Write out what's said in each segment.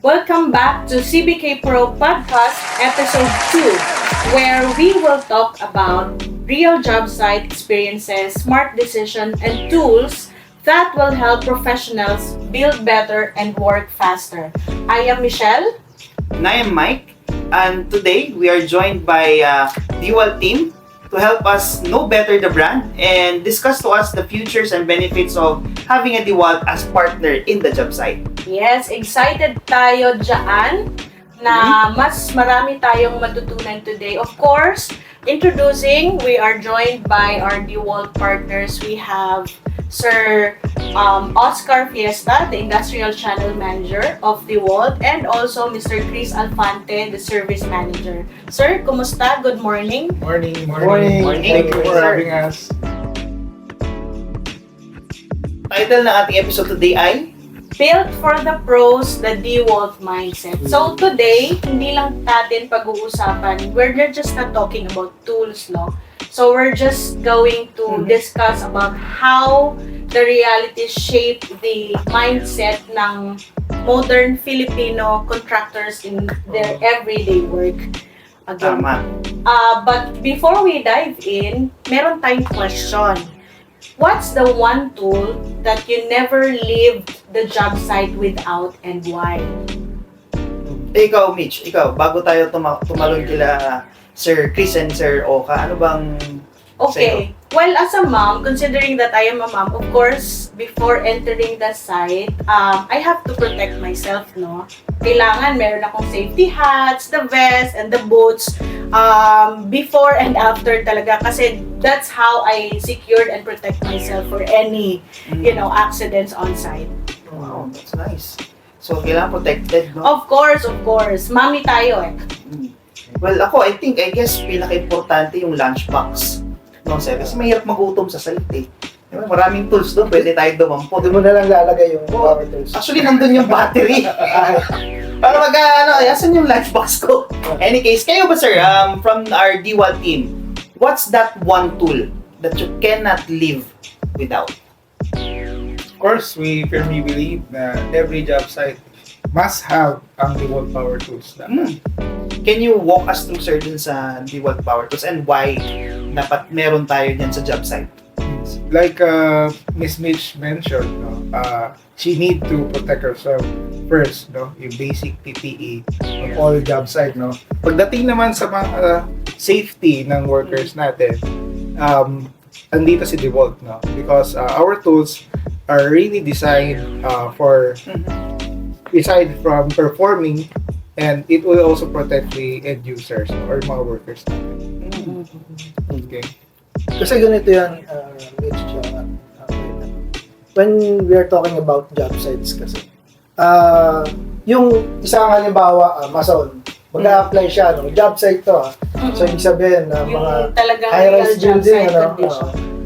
Welcome back to CBK Pro Podcast Episode 2, where we will talk about real job site experiences, smart decisions, and tools that will help professionals build better and work faster. I am Michelle. And I am Mike, and today we are joined by Dual team to help us know better the brand and discuss to us the futures and benefits of having a DeWalt as partner in the job site. Yes, excited tayo dyan na mas marami tayong matutunan today. Of course, introducing, we are joined by our DeWalt partners. We have Sir Oscar Fiesta, the Industrial Channel Manager of DeWalt, and also Mr. Chris Alfante, the Service Manager. Sir, kumusta? Good morning. Morning. Thank you for having us. Title ng ating episode today ay Built for the Pros, the DeWalt Mindset. So today, hindi lang natin pag-uusapan, we're just not talking about tools, no? So we're just going to discuss about how the reality shape the mindset ng modern Filipino contractors in their everyday work. Again. tama. But before we dive in, meron tayong question. What's the one tool that you never leave the job site without and why? Ikaw, Mitch, bago tayo tumalon kila Sir Chris and Sir Oka, ano bang Okay. Well, as a mom, considering that I am a mom, of course, before entering the site, I have to protect myself, no? Kailangan meron akong safety hats, the vest, and the boots, before and after talaga. Kasi that's how I secured and protect myself for any, accidents on site. Wow, that's nice. So, kailangan protected, no? Of course. Mami tayo eh. Well, I guess, pinaka-importante yung lunchbox. No, sir? Kasi mahirap magutom sa site eh. Diba? Maraming tools doon, pwede tayo dumampot. Pwede mo na lang lalagay yung power tools. Actually, nandun yung battery. Para asan yung lunchbox ko? Any case, kayo ba sir, from our DeWalt team, what's that one tool that you cannot live without? Of course, we firmly believe na every job site must have ang DeWalt power tools. Can you walk us through sir dun sa DeWalt power tools and why dapat meron tayo dyan sa job site? Like Miss Mitch mentioned, she need to protect herself first, yung basic PPE on all job site, Pagdating naman sa mga safety ng workers natin, andito si DeWalt, because our tools are really designed aside from performing, and it will also protect the end users or mga workers natin. Okay. Kasi ganito yan, Mitch, when we are talking about job sites kasi, yung isang halimbawa, mason, mag-a-apply siya, job site to, so ibig sabihin na mga high-rise building,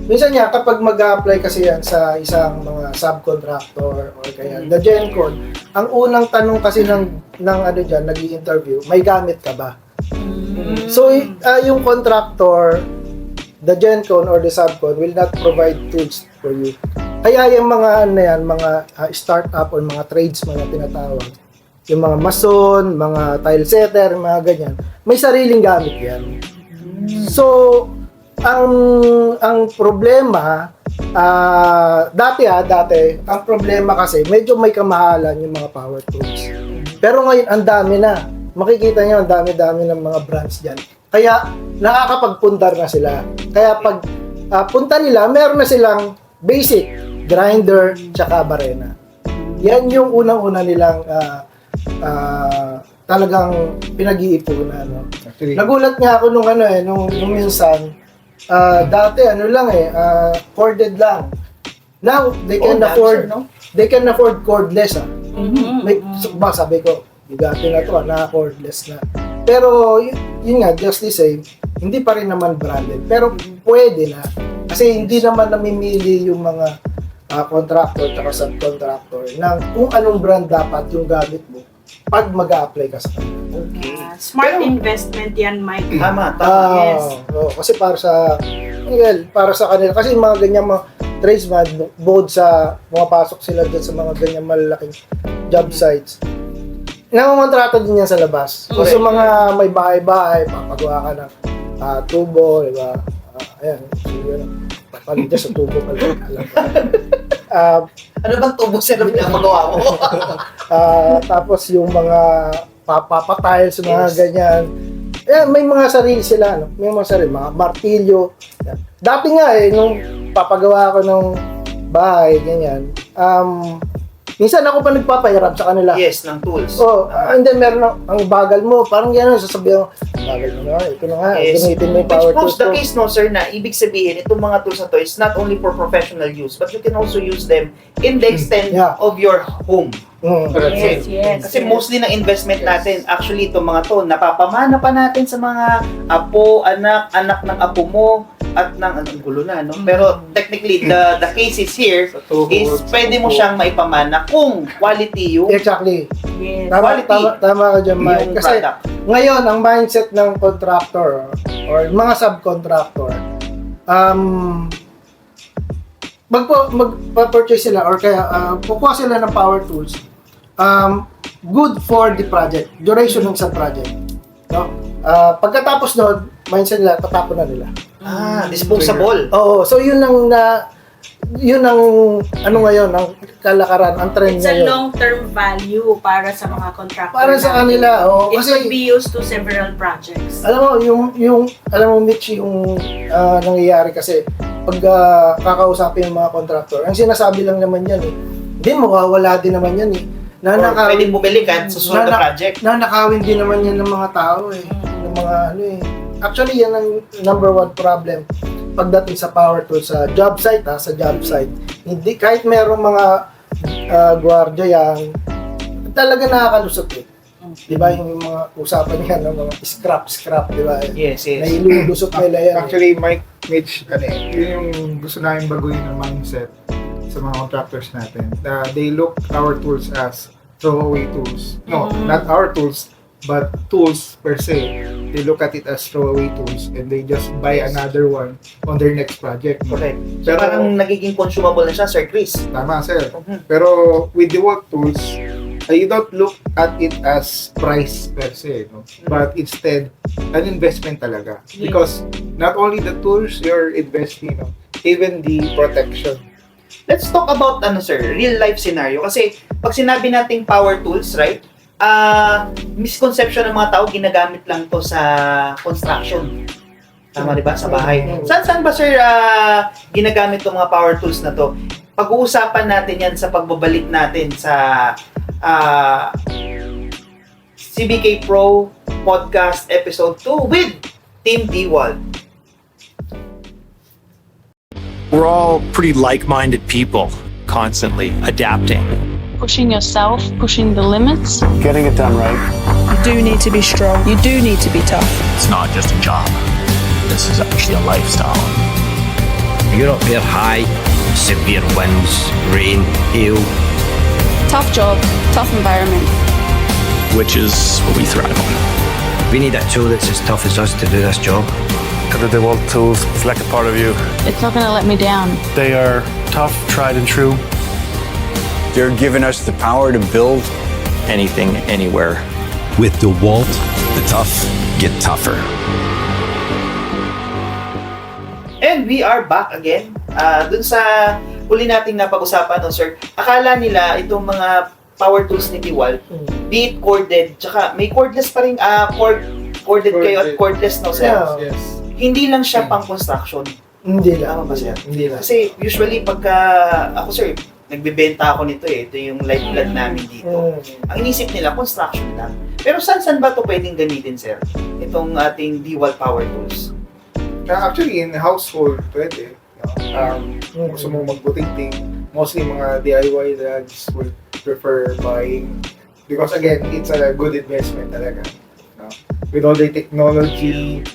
minsan niya, kapag mag-a-apply kasi yan sa isang mga subcontractor or kaya the GenCon, ang unang tanong kasi ng nag-i-interview, may gamit ka ba? So, yung contractor, the GenCon or the subcon will not provide tools for you. Kaya yung mga mga startup or mga trades mga tinatawag, yung mga mason, mga tile setter, mga ganyan, may sariling gamit yan. So, ang problema, dati, ang problema kasi, medyo may kamahalan yung mga power tools. Pero ngayon, ang dami na. Makikita nyo, ang dami-dami ng mga brands dyan. Kaya, nakakapagpundar na sila. Kaya pag punta nila, meron na silang basic, grinder, tsaka barena. Yan yung unang-una nilang talagang pinag-iipunan. Actually, Nagulat nga ako nung minsan, dati corded lang. Now they can afford cordless. Sabi ko, bigati na to, cordless na. Pero yun nga, just the same, hindi pa rin naman branded. Pero pwede na. Kasi hindi naman namimili yung mga contractor at subcontractor ng kung anong brand dapat yung gamit mo pag mag-a-apply ka sa kanila. Okay. Smart investment yan, Mike. Tama. Yes. Kasi para sa kanila. Kasi mga ganyan mga tradesman, bukod sa pumapasok sila dyan sa mga ganyan malalaking job sites, nangongontrata din yan sa labas. So, Correct. sa mga may bahay-bahay, papagawa ka ng tubo, di ba? Ayan, so yun. Papalitas sa tubo pala. Alam ko. Ano bang tubo sir na pinapagawa mo? Tapos yung mga papatiles, mga Yes. ganyan. Ayan, may mga sarili sila, no? May mga sarili, mga martilyo. Yan. Dati nga nung papagawa ko ng bahay, ganyan, minsan ako pa nagpapahiram sa kanila. Yes, ng tools. Oh, and then meron ang bagal mo, parang gano'n, sasabihin mo, bagal mo na, ito na nga, Yes. gamitin mo yung Which power proves tools the ko. case, no, sir, na ibig sabihin, itong mga tools na to is not only for professional use, but you can also use them in the extent Yeah. of your home. Yes. Kasi mostly ng investment natin, actually itong mga to, napapamana pa natin sa mga apo, anak ng apo mo, at ng anong gulo na, no? Pero technically, the case is here, is pwede mo siyang maipamana kung quality yung Exactly. Yes. Quality. Tama ka dyan, Mike. yung Kasi product. ngayon, ang mindset ng contractor or mga subcontractor, magpa-purchase sila or kaya kukuha sila ng power tools, good for the project, duration ng sa project. No? Pagkatapos nun, mindset nila, tatapon na nila. Disposable. Oo, so yun ang ano ngayon, ang kalakaran, ang trend It's a ngayon. long-term value para sa mga contractor. Para sa natin. kanila, oh, It kasi could be used to several projects. alam mo, alam mo, Mitch, yung nangyayari kasi pag kakausapin yung mga contractor, ang sinasabi lang naman yan hindi, mawawala din naman yan Or pwedeng bumili ka sa susunod na project. Nanakawin din naman yan ng mga tao ng mga Actually, yan ang number one problem pagdating sa power tool sa job site, sa job site. Hindi, kahit merong mga gwardiya yan, talaga nakakalusot Di ba yung mga usapan niya ng mga scrap, di ba? Yes. Nailulusot nila yan. Actually, Mitch, yun yung gusto namin baguhin ng mindset sa mga contractors natin. They look our tools as throwaway tools. No, not our tools, but tools per se. They look at it as throwaway tools and they just buy another one on their next project. Correct. So, Pero, parang nagiging consumable na siya, Sir Chris. tama, sir. Pero with the work tools, you don't look at it as price per se, no? But instead, an investment talaga. Yes. Because not only the tools you're investing, no? Even the protection. Let's talk about, sir, real life scenario. Kasi, pag sinabi nating power tools, right? Misconception ng mga tao, ginagamit lang to sa construction. Tama, di ba? Sa bahay. Saan ba, sir, ginagamit tong mga power tools na to? Pag-uusapan natin yan sa pagbabalik natin sa CBK Pro Podcast Episode 2 with Team D-Wall. We're all pretty like-minded people, constantly adapting. Pushing yourself, pushing the limits. Getting it done right. You do need to be strong. You do need to be tough. It's not just a job. This is actually a lifestyle. You're up here high, severe winds, rain, hail. Tough job, tough environment. Which is what we thrive on. We need a tool that's as tough as us to do this job. The DeWalt tools, it's like a part of you. It's not gonna let me down. They are tough, tried and true. They're giving us the power to build Anything, anywhere. with DeWalt. The tough get tougher. And we are back again. Dun sa huli nating napag-usapan, no, sir, akala nila itong mga power tools ni D-Wall, be it corded, tsaka may cordless pa rin, corded kayo at cordless, no, sir? Yeah. Yes. Hindi lang siya pang construction. Hindi lang. Tama ba, sir? Hindi lang. Kasi usually pagka, ako sir, nagbebenta ako nito ito yung lifeblood namin dito. Ang inisip nila, construction lang. Pero saan ba ito pwedeng gamitin, sir? Itong ating D-Wall power tools. Actually, in household, pwede. Gusto mo magbuting-ting, mostly mga DIY dads would prefer buying because again, it's a good investment talaga. No? With all the technology,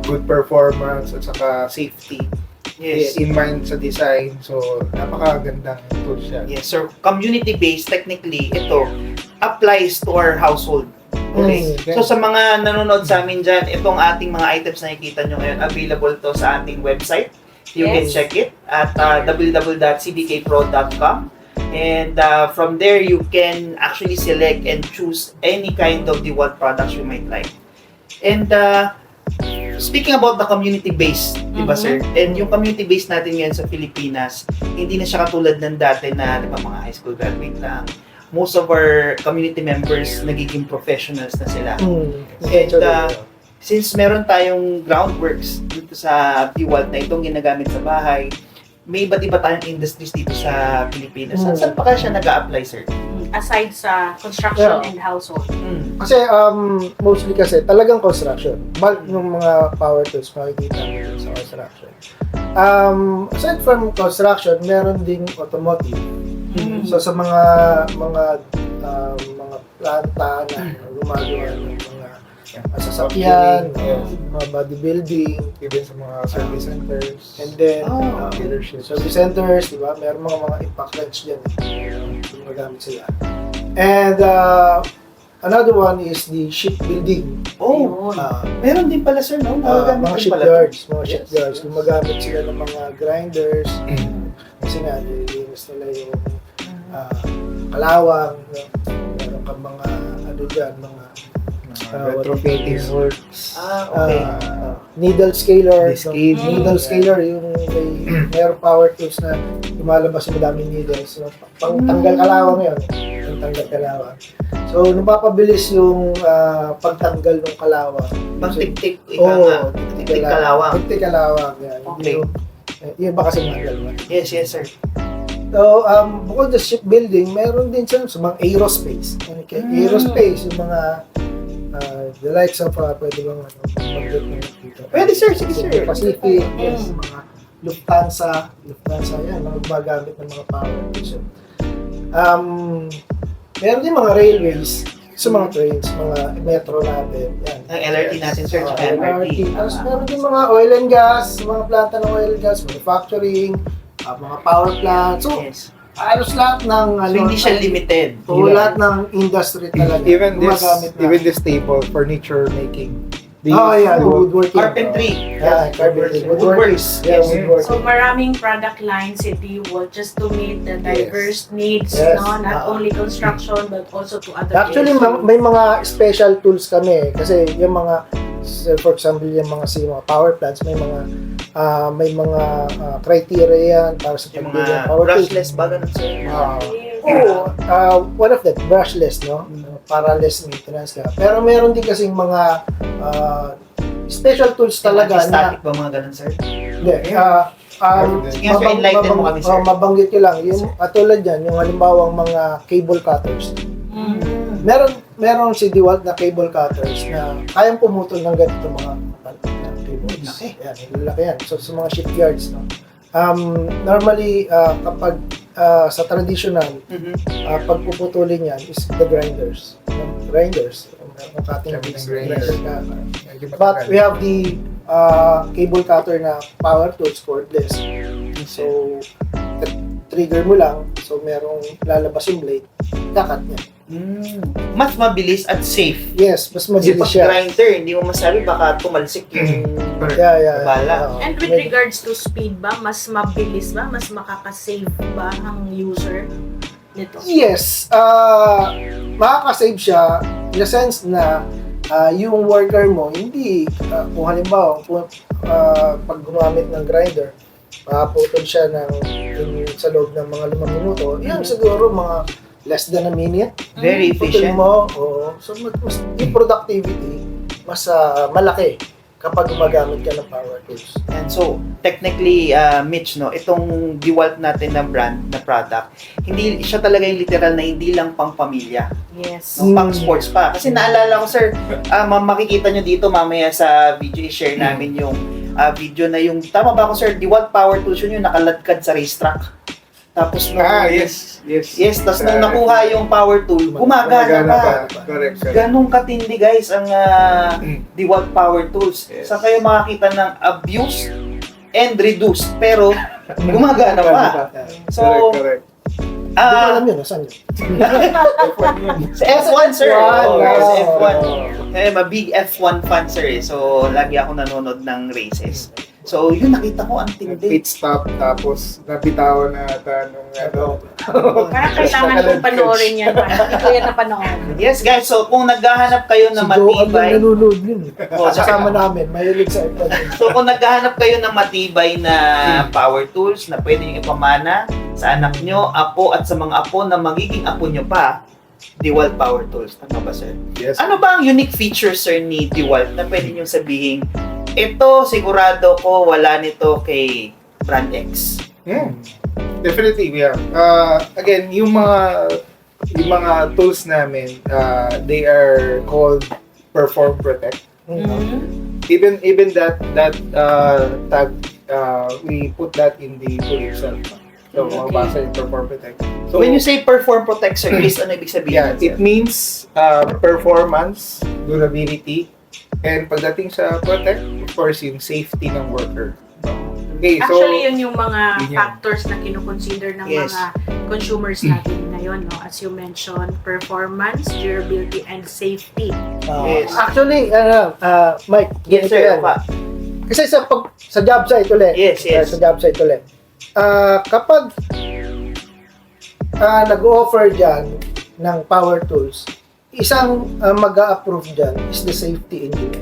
good performance, at saka safety Yes. in mind sa design. So, napakagandang tool siya. Yes, sir. Community-based, technically, ito applies to our household. Okay? Mm. So, sa mga nanonood sa amin dyan, itong ating mga items na nakikita nyo ngayon, available to sa ating website. You can Yes. check it at www.cbkpro.com. And from there, you can actually select and choose any kind of DeWalt products you might like. And speaking about the community base, di ba sir? And yung community base natin ngayon sa Pilipinas, hindi na siya katulad ng dati na di ba, mga high school graduate lang. Most of our community members nagiging professionals na sila. And since meron tayong groundworks dito sa DeWalt na itong ginagamit sa bahay, may iba't iba tayong industries dito sa Pilipinas. Saan pa kaya siya nag-a-apply, sir? Aside sa construction and household. Kasi mostly kasi talagang construction. Bulk ng mga power tools makikita mo sa construction. Aside from construction, meron ding automotive. So sa mga planta na gumagawa ng mga sasakyan, mga bodybuilding, Even sa mga service centers. and then dealerships. service centers, di ba? Meron mga impact wrench dyan. Gumagamit sila. And another one is the shipbuilding. Oh, meron din pala, sir, no? Mga shipyards. Gumagamit sila ng mga grinders. Kasi nga, nilinis nila yung kalawang. Meron kang mga ano dyan, mga Retrofitting works. Okay. needle scaler. Scale. Needle scaler, yung may power tools na lumalabas yung madaming needles. So, pang tanggal kalawang yun. Pang tanggal kalawang. So, napapabilis yung pagtanggal ng kalawang. Pang-tik-tik, ika nga. Tik-tik kalawang. Tik-tik kalawang. Yan. Okay. Yun ba kasi magal? Yes, sir. So, bukod sa shipbuilding, meron din sa mga aerospace. Okay? Aerospace, yung mga the likes of, pwede bang mag-get mo dito? Pwede, sir. Sige, sir. Pacific, yes, mga Lufthansa, yan, mga gumagamit ng mga power tools. Meron din mga railways, sa mga trains, mga metro natin, yan. Ang LRT natin, sir, tsaka MRT. Tapos meron din mga oil and gas, mga planta ng oil and gas, manufacturing, mga power plants. So, Yes. halos lahat ng So, hindi siya limited. lahat ng industry talaga. Even gumagamit this table, furniture making. woodworking. Carpentry. Yeah, carpentry. Woodworks. Yeah, Yes. woodworking. So maraming product lines si DeWalt just to meet the diverse needs, Yes. no? Not only construction but also to other Actually, areas. may mga special tools kami kasi yung mga, for example, yung mga power plants, may mga criteria yan para sa Yung pagbili ng mga power tools. brushless ba ganun, sir? One of them, brushless, no? Para less maintenance ka. Pero meron din kasing mga special tools talaga na Static ba mga ganun, sir? hindi, Sige, sir, enlighten mo kami, sir. mabanggit ko lang, yung katulad yan, yung halimbawang mga cable cutters. Meron si DeWalt na cable cutters na kayang pumutol ng ganito mga cables. Yan, lalaki yan. So, sa mga shipyards, no? Normally, kapag sa traditional, pagpuputulin yan is the grinders. Ang cutting grinder ka. But we have the cable cutter na power tools, cordless. So, trigger mo lang, so merong lalabas yung blade, kakat niya. Mas mabilis at safe. Yes, mas Kasi mabilis pag siya. grinder, hindi mo masabi baka tumalsik yung bala. And with regards to speed ba, mas mabilis ba? Mas makakasave ba ang user nito? Yes, makakasave siya in the sense na yung worker mo, hindi, kung halimbawa, pag gumamit ng grinder, makaputol siya sa loob ng mga 5 minuto, yan siguro mga less than a minute. Very efficient. Mo, so yung productivity, mas malaki kapag gumagamit ka ng power tools. And so, technically, Mitch, no, itong DeWalt natin na brand, na product, hindi siya talaga yung literal na hindi lang pang pamilya. Yes. No, pang sports pa. Kasi naalala ko, sir, makikita nyo dito mamaya sa video, i-share namin yung video na yung, tama ba ako, sir, DeWalt power tools yun yung nakaladkad sa racetrack. Tapos Yes. Yes, tapos nung nakuha yung power tool, gumagana pa. Correct. Ganong katindi, guys, ang DeWalt power tools. Yes. Saan kayo makakita ng abuse and reduced, pero gumagana pa. So, Hindi ko alam yun, saan yun? sa F1, sir. F1, Sa wow. F1. I'm a big F1 fan, sir. So, lagi ako nanonood ng races. So, yun, nakita ko, ang tindi. Pit stop, tapos nabitawan na ata nung Parang kailangan kong panoorin yan. Parang hindi ko yan napanood. Yes, guys. So, kung naghahanap kayo ng Si Joe ang matibay, nanonood yun. Oh, Kasama namin, mahilig sa iPad. so kung naghahanap kayo ng matibay na power tools na pwede nyo ipamana sa anak nyo, apo, at sa mga apo na magiging apo nyo pa, DeWalt Power Tools. Tama ba, sir? Yes. Ano ba ang unique features, sir, ni DeWalt na pwede nyo sabihin, ito, sigurado ko, wala nito kay Brand X? Definitely, yeah. Again, yung mga tools namin, they are called Perform Protect. Even that tag, we put that in the tool itself. So, mabasa yung Perform Protect. So, when you say Perform Protect, sir, please, ano ibig sabihin? Yeah, sir? it means performance, durability, and pagdating sa protect, of course, yung safety ng worker. Okay, so Actually, yun yung mga yun. factors na kinukonsider ng Yes. mga consumers natin ngayon, no? As you mentioned, performance, durability, and safety. Yes. Actually, Mike, Yes, ganito sir. yan. Kasi sa job site ulit. Yes. Sa job site ulit. Kapag nag-offer dyan ng power tools, isang mag-a-approve dyan is the safety engineer.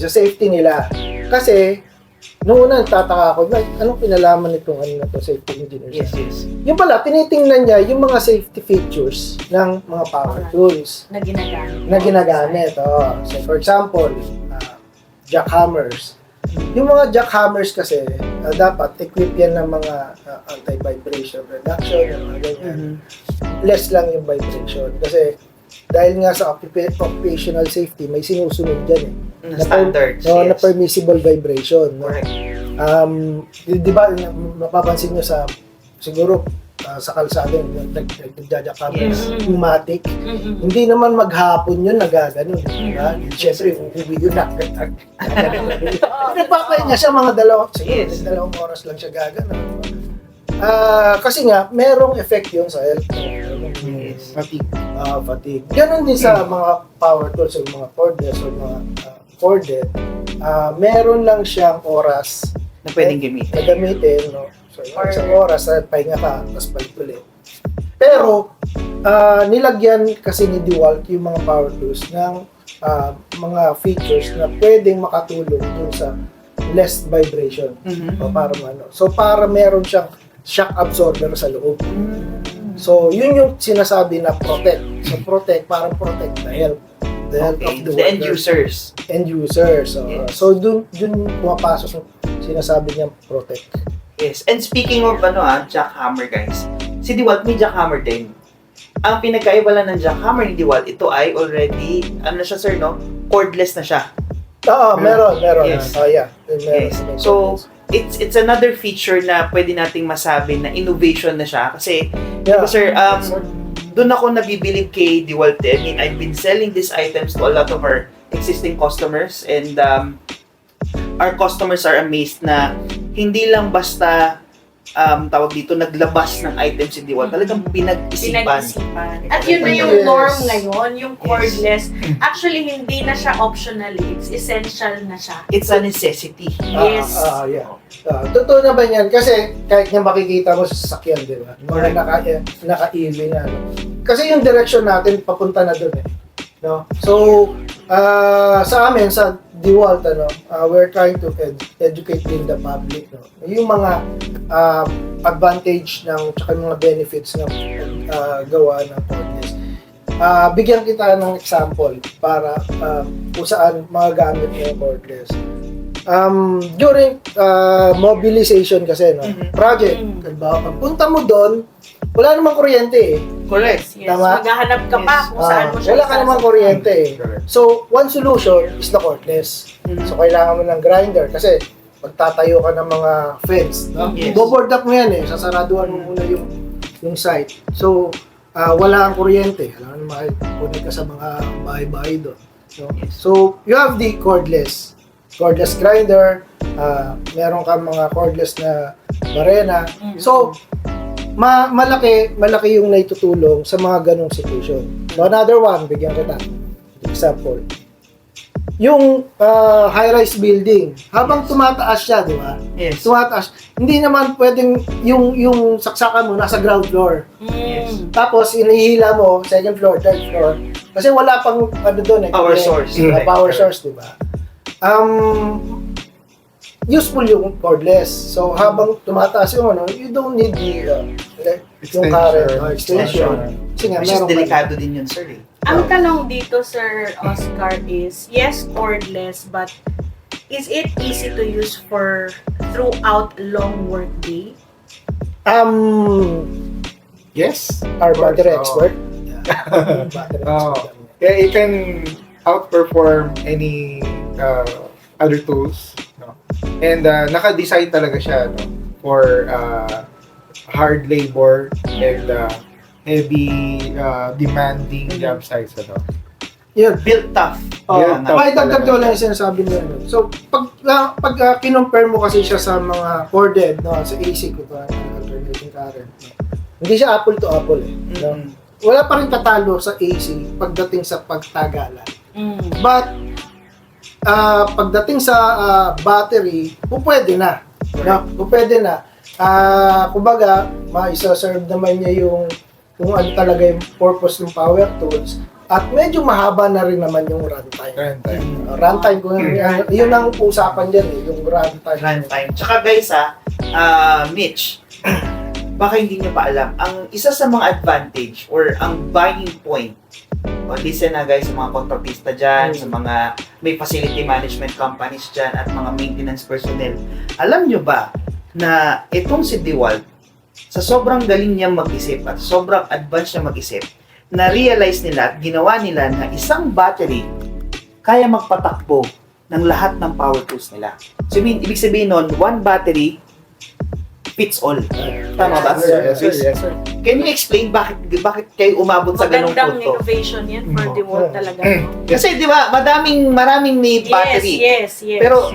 Sa safety nila. Kasi, noong una, tataka ako, like, anong pinalaman nitong safety engineer? Yes. Yung pala, tinitingnan niya yung mga safety features ng mga power tools Na ginagamit. na ginagamit. So, for example, jackhammers. Yung mga jackhammers kasi, dapat equip yan ng mga anti-vibration reduction, yung mga ganyan. Less lang yung vibration. Kasi, dahil nga sa occupational safety, may sinusunod dyan Standards, na yes. permissible vibration. No? Correct. Di ba, mapapansin nyo siguro, sa kalsada yung nagjajakhammers, yung matic, hindi naman maghapon yun nagaganon. Diba? Siyempre, uuwi yun na. Nagpapahinga siya mga dalawang oras lang siya gaganon. Kasi nga, merong effect yun sa health. fatigue. Fatigue. Ganon din sa mga power tools o mga cordless o mga corded. Meron lang siyang oras Na pwedeng gamitin. na gamitin, no? So, isang oras, pahinga ka, tapos balik ulit. Pero, nilagyan kasi ni DeWalt yung mga power tools ng mga features na pwedeng makatulong dun sa less vibration. O para So, para meron siyang shock absorber sa loob. So, yun yung sinasabi na protect. So, protect, parang protect the health of the The end workers. users. End users. Yes. So, dun pumapasok yung sinasabi niya protect. Yes. And speaking of jackhammer, guys. Si DeWalt may jackhammer din. Ang pinagkaiba lang ng jackhammer ni DeWalt, ito ay already, na siya, sir, no? Cordless na siya. Oo, meron. Yes. Yeah. Meron. Yes. So, it's another feature na pwede nating masabi na innovation na siya. Kasi, Yeah. sir, doon ako nabibilib kay DeWalt. I mean, I've been selling these items to a lot of our existing customers, and our customers are amazed na hindi lang basta tawag dito, naglabas ng items si DeWalt. Talagang pinag-isipan. At yun na yung Yes. norm ngayon, yung cordless. Actually, hindi na siya optional. It's essential na siya. It's a necessity. Yes. Yeah. Totoo naman yan. Kasi kahit nga makikita mo sa sasakyan, di ba? Mga naka-EV na. Kasi yung direction natin, papunta na doon eh. No? So, sa amin, sa DeWalt, we're trying to educate in the public. No? Yung mga advantage tsaka mga benefits ng gawa ng cordless. Bigyan kita ng example para kung saan magagamit yung cordless. During mobilization kasi, project, pagpunta mo doon, wala namang kuryente eh. Correct. Yes. Tama? Maghahanap ka pa kung saan mo siya Wala ka namang kuryente eh. So, one solution is the cordless. So, kailangan mo ng grinder kasi magtatayo ka ng mga fence. No? Yes. Boboard up mo yan eh. Sasaraduhan mo muna yung site. So, wala kang kuryente. Kailangan makikunik ka sa mga bahay-bahay doon. So, you have the cordless grinder, meron kang mga cordless na barena. So, malaki yung naitutulong sa mga ganong situation. So, another one, bigyan kita example. yung high-rise building, habang tumataas siya, di ba? Yes. Tumataas, hindi naman pwedeng yung saksakan mo nasa ground floor. Yes. Tapos, inihila mo, second floor, third floor. Kasi wala pang doon Power source. Power Correct. source, di ba? Useful yung cordless. So, habang tumataas yung you don't need yung current or extension. Kasi nga, Which is meron ka- delikado din yun, sir. Ang tanong dito, Sir Oscar, is, yes, cordless, but is it easy to use for throughout a long work day? Yes. Our of course. battery Oh. expert. Battery Oh. expert. Yeah, it can outperform any other tools, no? And naka-design talaga siya, no, for hard labor and heavy demanding job sites, ano. Yun. Built tough. Yeah, tough. May dagdag ko lang yung sinasabi niya. No? So, pag kinumpare mo kasi siya sa mga corded, no, sa AC ko pa, alternating current, no? Hindi siya apple to apple eh. No? Wala pa rin tatalo sa AC pagdating sa pagtagalan. But, pagdating sa battery, pwede na. No? Pwede na. Kumbaga, ma-serve naman niya yung kung ano talaga yung purpose ng power tools. At medyo mahaba na rin naman yung runtime. Runtime, kung yun ang usapan dyan eh, yung runtime. Runtime. Tsaka guys Mitch, baka hindi nyo pa alam, ang isa sa mga advantage or ang buying point, listen na guys, sa mga kontratista dyan, sa mga may facility management companies dyan, at mga maintenance personnel, alam nyo ba na itong si DeWalt, sa sobrang galing niya mag-isip at sobrang advanced niya mag-isip, na-realize nila at ginawa nila na isang battery kaya magpatakbo ng lahat ng power tools nila. So, ibig sabihin nun, one battery fits all. Tama ba? Yes, sir. Yes, sir. Can you explain bakit kayo umabot sa ganung Magandang punto? innovation yan for DeWalt talaga. No? Kasi di ba, maraming may battery. Yes. Pero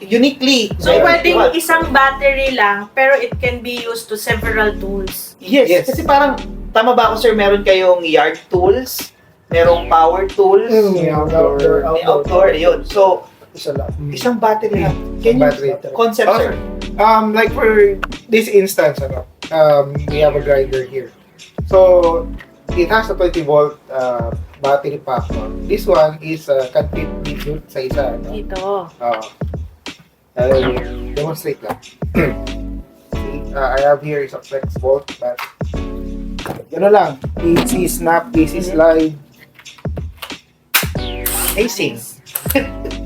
uniquely, So, meron pwedeng DeWalt. isang battery lang, pero it can be used to several tools. Yes, kasi parang, tama ba ako sir, meron kayong yard tools, merong power tools, may outdoor, yun. So, Isa lang. isang battery lang. Can you, Battery. concept sir? Like for this instance, we have a grinder here. So, it has a 20 volt battery pack. No? This one is can fit dito sa isa. No? Ito. I'll demonstrate lang. See, I have here is a flex volt, but gano'n lang. Easy snap, easy slide. Amazing.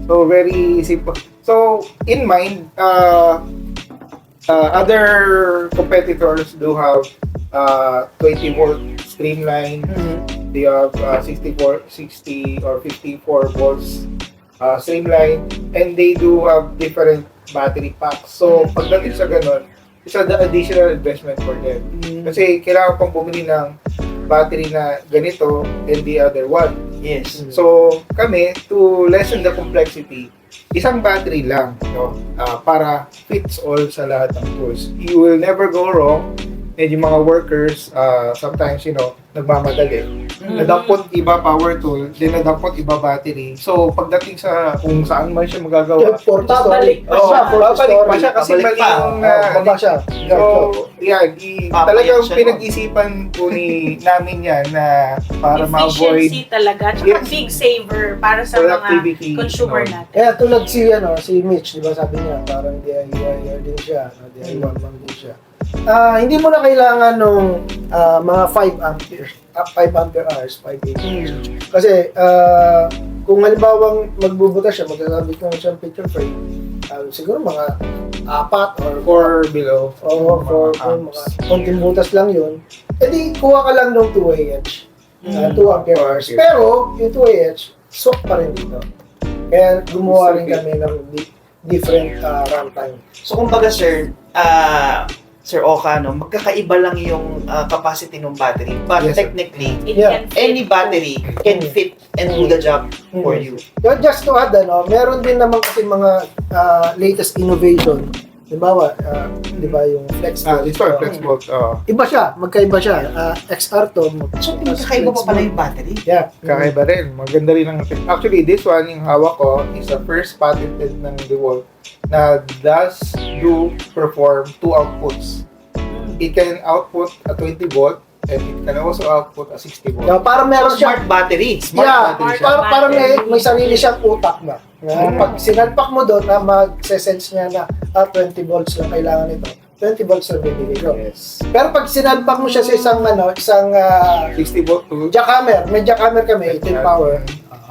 So, very simple. So, in mind, other competitors do have 20 volt streamline. They have 60 or 54 volts streamline, and they do have different battery packs. So, pagdating sa ganun, it's an additional investment for them. Kasi kailangan pang bumili ng battery na ganito and the other one. Yes. So, kami, to lessen the complexity, isang battery lang, no? Para fits all sa lahat ng tools. You will never go wrong. And yung mga workers, sometimes, nagmamadali. Nadampot iba power tool, then nadampot iba battery. So, pagdating sa kung saan man siya magagawa, Babalik pa oh, siya. babalik pa siya kasi Babalik mali pa. yung Baba siya. So, yeah, talagang siya, no? pinag-isipan po namin yan na para ma-avoid Efficiency talaga. Tsaka Yes. big saver para sa mga productivity. consumer No. natin. Kaya tulad si Mitch, di ba sabi niya, parang DIY din siya, DIY lang din siya. Hindi mo na kailangan nung mga 5 ampere hours, 5 hours. Kasi kung halimbawang magbubutas siya, magsasabi ko siyang picture frame, siguro mga 4 or below. or mga konting butas lang yun, edi kuha ka lang ng 2 Ah 2 ampere hours. Pero yung 2 swap pa rin dito. Kaya gumawa rin kami ng different runtime. So, kumbaga sir, Sir Oka, magkakaiba lang yung capacity ng battery. But Yes, sir. technically, It Yeah. can fit any battery can fit and do the job for you. But just to add, meron din naman kasi mga latest innovation Halimbawa, di ba yung flex bolt? This one, flex bolt. Iba siya, magkaiba siya. XR to. So, pinagkakaiba pa pala yung battery. Yeah. Kakaiba rin. Maganda rin ang... Actually, this one, yung hawak ko, is the first patented ng DeWalt na does perform 2 outputs. It can output a 20 volt and it can also output a 60 volt. Yeah, parang meron siya. Smart battery. battery siya. Parang may sarili siyang utak na. Pag sinalpak mo doon na mag-sense niya na 20 volts lang kailangan nito. 20 volts lang bibigay ko. Yes. Pero pag sinalpak mo siya sa isang 60 volt to... jackhammer, may jackhammer kami, 18 power.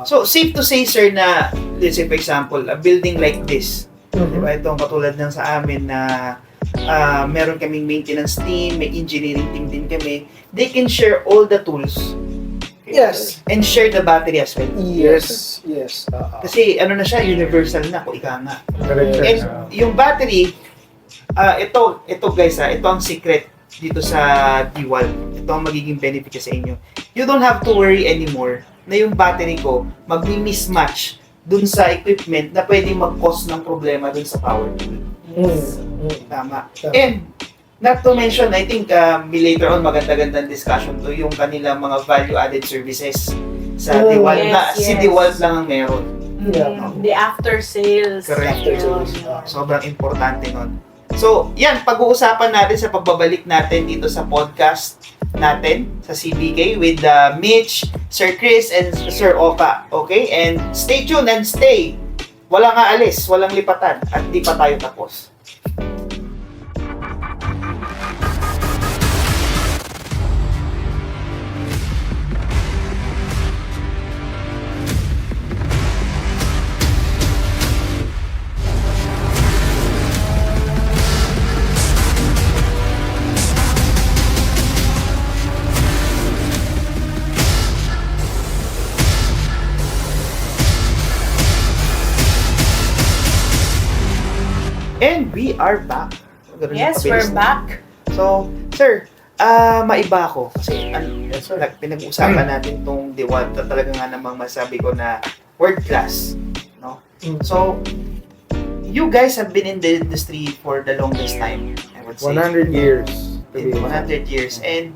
So, safe to say, sir, na, let's say, for example, a building like this, diba, itong katulad ng sa amin na meron kaming maintenance team, may engineering team din kami, they can share all the tools. Yes. And share the battery as well. Yes. Kasi ano na siya, universal na, kung ika nga. Correct, sir. And yung battery, ito guys, ito ang secret dito sa DeWalt. Ito ang magiging benefit sa inyo. You don't have to worry anymore na yung battery ko magmi-mismatch dun sa equipment na pwedeng mag-cause ng problema dun sa power tool. Tama. And not to mention, I think later on maganda-gandang discussion to yung kanilang mga value-added services sa DeWalt na si DeWalt lang ang meron. The after sales. Correct. Yun. Sobrang importante nun. So, yan, pag-uusapan natin sa pagbabalik natin dito sa podcast natin sa CBK with Mitch, Sir Chris, and Sir Oka. Okay? And stay tuned and stay. Walang aalis, walang lipatan, at di pa tayo tapos. And we are back. Ganun yung Yes, pabilis we're na. back. So, sir, maiba ako. Kasi pinag-usapan natin tong DeWalt na talaga nga namang masabi ko na world class. No? So, you guys have been in the industry for the longest time, I would say. 100 years. 100 years. And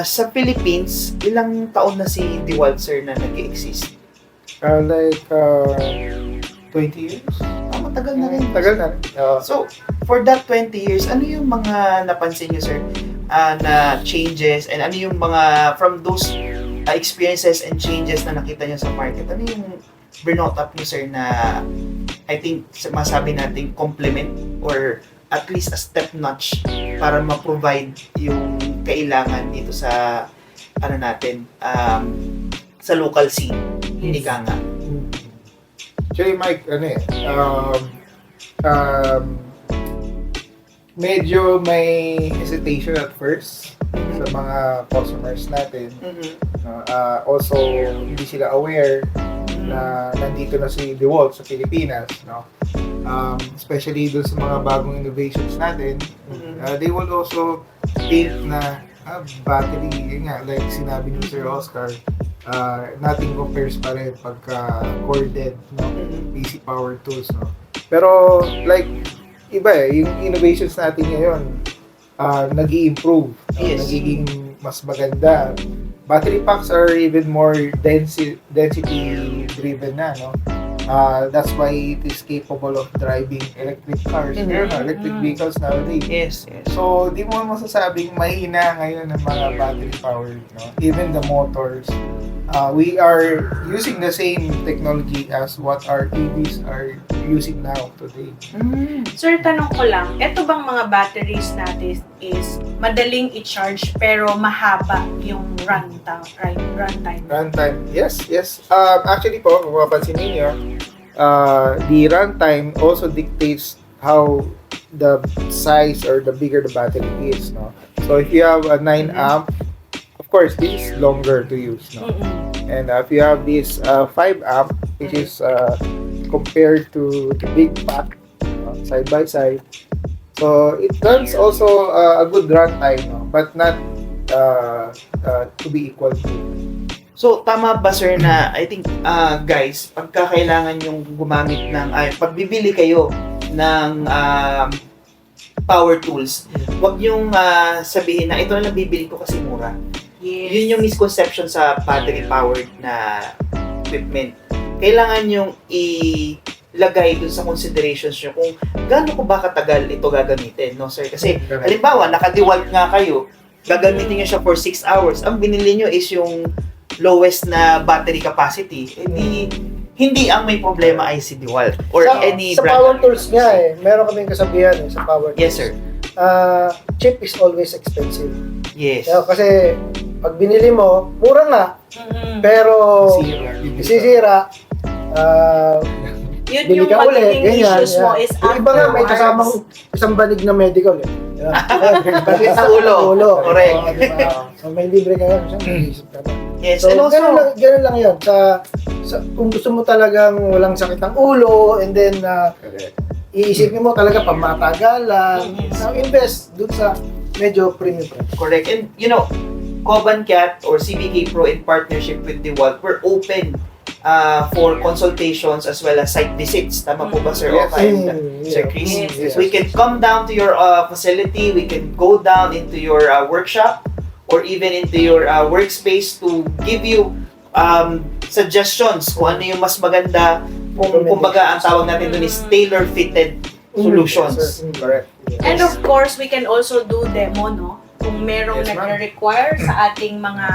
sa Philippines, ilang taon na si DeWalt, sir, na nag-exist? 20 years? Matagal na rin. Tagal na rin. So, for that 20 years, ano yung mga napansin nyo, sir, na changes and ano yung mga, from those experiences and changes na nakita nyo sa market, ano yung burnout up nyo, sir, na I think masabi natin complement or at least a step notch para ma-provide yung kailangan dito sa ano natin, sa local scene. Hindi ka nga. Actually, Mike, medyo may hesitation at first sa mga customers natin. Also, hindi sila aware na nandito na si DeWalt sa Pilipinas, no? Especially doon sa mga bagong innovations natin. They will also think na battery, yun nga, like sinabi ni Sir Oscar, nothing compares pa rin pagka corded, no? PC power tools, no? Pero like iba yung innovations natin ngayon nag-i-improve, Yes. nagiging mas maganda. Battery packs are even more density driven na, no? That's why it is capable of driving electric cars, electric vehicles nowadays. Yes. So, di mo masasabing mahina ngayon ng mga battery powered, no? Even the motors. We are using the same technology as what our EVs are using now today. Sir, tanong ko lang, eto bang mga batteries natin is madaling i-charge pero mahaba yung runtime? Runtime, yes. Actually po, kung mapapansin ninyo, the runtime also dictates how the size or the bigger the battery is, no? So if you have a 9 amp, of course, this is longer to use, no? And if you have this 5 amp, which is compared to the big pack, side by side, so it runs also a good runtime, no? But not to be equal to. So, tama ba, sir, na I think, guys, pagka kailangan yung gumamit ng, pagbibili kayo ng power tools. Huwag yung sabihin na ito na lang bibili ko kasi mura. Yes. Yun yung misconception sa battery-powered na equipment. Kailangan yung ilagay dun sa considerations nyo kung gaano ko ba katagal ito gagamitin, no sir? Kasi halimbawa, naka-DeWalt nga kayo, gagamitin nyo siya for 6 hours. Ang binili nyo is yung lowest na battery capacity. Hindi ang may problema ay si DeWalt or any sa brand. power tools nga meron kaming kasabihan sa power tools. Yes, sir. Cheap is always expensive. Yes. Kasi pag binili mo, mura nga, pero sisira, Yun bili yung ka ulit, magiging ganyan. issues mo is Yung iba nga, may kasamang isang banig na medical. Bakit sa ulo? Correct. So may libre ka yan, isip ka na. Yes, So, and also, ganun lang yun. Kung gusto mo talagang walang sakit ng ulo, and then iisipin mo talaga pamatagalan, invest dun sa medyo premium. correct. And you know, Coban Cat or CBK Pro in partnership with DeWalt, we're open for consultations as well as site visits. Tama po ba, Sir Oka and Sir Chris? Yes. We can come down to your facility, we can go down into your workshop or even into your workspace to give you suggestions kung ano yung mas maganda, kung kumbaga ang tawag natin doon is tailor-fitted solutions. Correct. And of course, we can also do demo, no? Kung merong Yes, ma'am. nagre-require sa ating mga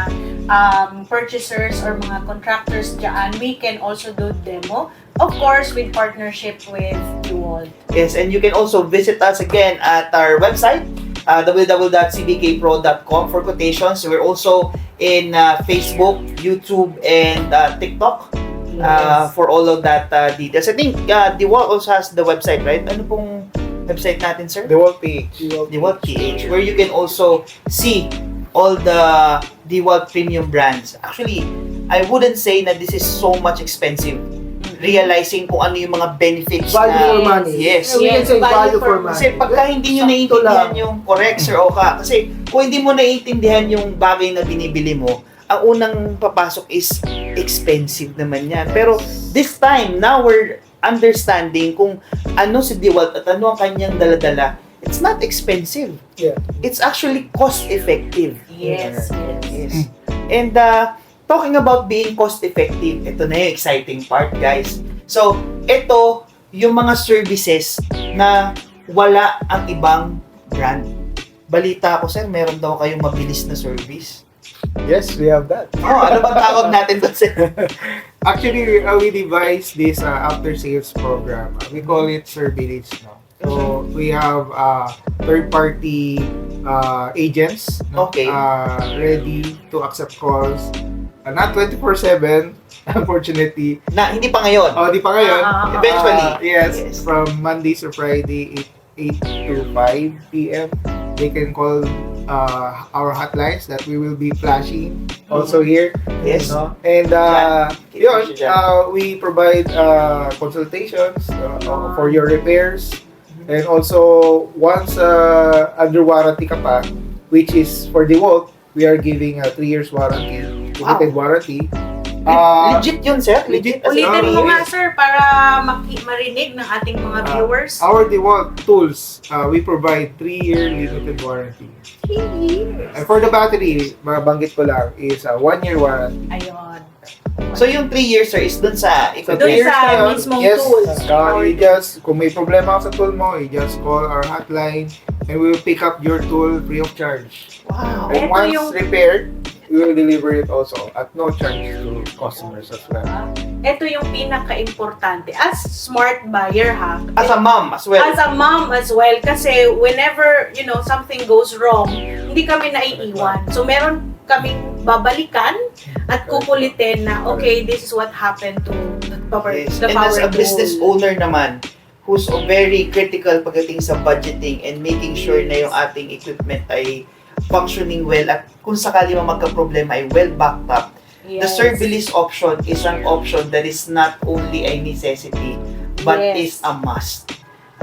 purchasers or mga contractors dyan, we can also do demo. Of course, with partnership with DeWalt. Yes, and you can also visit us again at our website, www.cbkpro.com for quotations. We're also in Facebook, YouTube, and TikTok for all of that details. I think DeWalt also has the website, right? Ano pong website natin, sir? DeWalt PH. DeWalt PH, where you can also see all the DeWalt premium brands. Actually, I wouldn't say na this is so much expensive. Realizing kung ano yung mga benefits Value for money. Yes. We can say value for money. Kasi pagka hindi nyo Sakto naiintindihan lang. yung correct, Sir Oka, kasi kung hindi mo naiintindihan yung bagay na binibili mo, ang unang papasok is expensive naman yan. Pero this time, now we're understanding kung ano si DeWalt at ano ang kanyang daladala. It's not expensive. Yeah. It's actually cost-effective. Yes. Yes. And talking about being cost-effective, ito na yung exciting part, guys. So, ito yung mga services na wala ang ibang brand. Balita ko, sir, meron daw kayong mabilis na service. Yes, we have that. Oh, ano bang tawag natin doon, sir? Actually, we devised this after-sales program. We call it Sir Village. No? So, we have third-party agents Okay. ready to accept calls. Not 24/7, unfortunately. Na, hindi pa ngayon. Oh, di pa ngayon. Eventually. Yes, from Mondays to Friday, 8 to 5 p.m. They can call our hotlines that we will be flashing also here. Yes. No? And yun, we provide consultations for your repairs. And also, once under warranty ka pa, which is for DeWalt, we are giving a 3 years warranty, limited warranty. Legit yun, sir? Legit. Ulitin mo nga, sir, para marinig ng ating mga viewers. Our DeWalt tools, we provide 3-year limited warranty. 3 years. And for the battery, mabanggit ko lang, is a 1-year warranty. Ayun. So, yung 3 years, sir, is dun sa Doon Years sa na yun. mismong Yes, tools. you just, kung may problema ka sa tool mo, you just call our hotline and we will pick up your tool free of charge. Wow. And Ito once yung- repaired, we will deliver it also at no charge to customers as well. Ito yung pinaka-importante. As smart buyer, ha? As a mom as well. As a mom as well. Kasi whenever, something goes wrong, hindi kami naiiwan. So, meron kaming babalikan at kukulitin na, okay, this is what happened to the power, Yes. the And power as a business tool. owner naman, who's very critical pagdating sa budgeting and making sure na yung ating equipment ay functioning well at kung sakali man magka-problema ay well backed up. The Yes. serverless option is an option that is not only a necessity but Yes. is a must.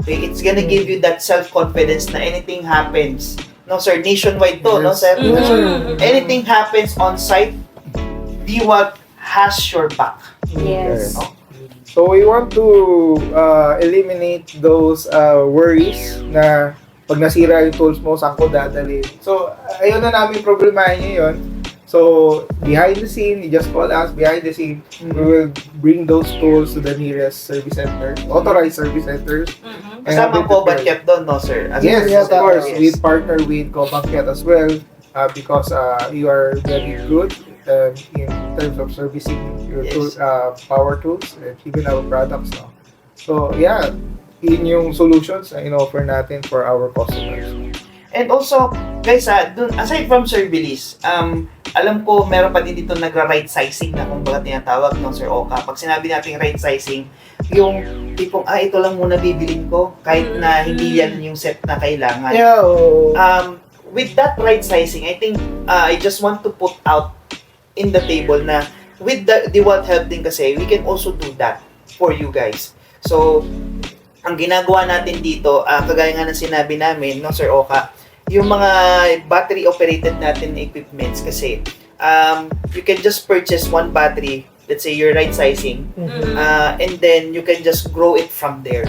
Okay, it's gonna give you that self-confidence na anything happens. No, sir, nationwide to, no, Yes. sir? Mhm. Anything happens on site, DeWalt has your back. Yes. So we want to eliminate those worries na pag nasira yung tools mo, saan ko dadalhin. So, ayun na namin problemahin ngayon. So, behind the scene, you just call us, behind the scene, we will bring those tools to the nearest service center, authorized service centers. and have Kasama it ko prepared. Banket doon, no, sir? Yes, Yes, of course. yes. We partner with Cobanket as well because you are very good in terms of servicing your Yes. power tools and even our products now. So, yeah, yun yung solutions na in-offer natin for our customers. And also, guys, dun, aside from Sir Bilis, alam ko meron pa din dito nagra-right sizing na kung baga tinatawag ng Sir Oka. Pag sinabi natin right sizing, yung tipong, ito lang muna bibilin ko kahit na hindi yan yung set na kailangan. Yeah, oh. With that right sizing, I think I just want to put out in the table na with the DeWalt Help din kasi, we can also do that for you guys. So, ang ginagawa natin dito, kagaya nga ng sinabi namin, no, Sir Oka, yung mga battery-operated natin na equipments kasi you can just purchase one battery, let's say your right sizing, and then you can just grow it from there.